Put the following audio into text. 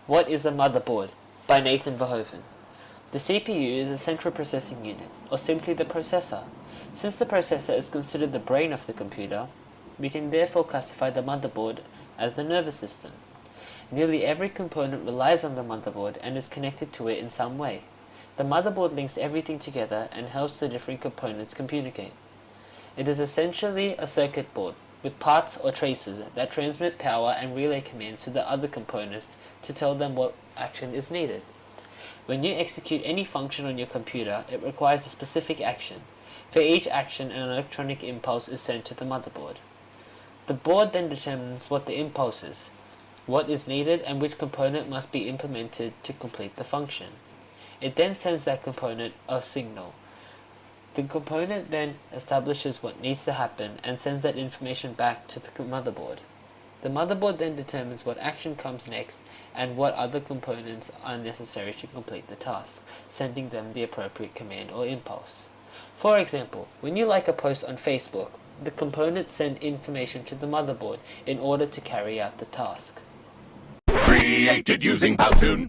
What is a motherboard? By Nathan Verhoeven. The CPU is a central processing unit, or simply the processor. Since the processor is considered the brain of the computer, we can therefore classify the motherboard as the nervous system. Nearly every component relies on the motherboard and is connected to it in some way. The motherboard links everything together and helps the different components communicate. It is essentially a circuit board, with parts or traces that transmit power and relay commands to the other components to tell them what action is needed. When you execute any function on your computer, it requires a specific action. For each action, an electronic impulse is sent to the motherboard. The board then determines what the impulse is, what is needed, and which component must be implemented to complete the function. It then sends that component a signal. The component then establishes what needs to happen and sends that information back to the motherboard. The motherboard then determines what action comes next and what other components are necessary to complete the task, sending them the appropriate command or impulse. For example, when you like a post on Facebook, the components send information to the motherboard in order to carry out the task. Created using Powtoon.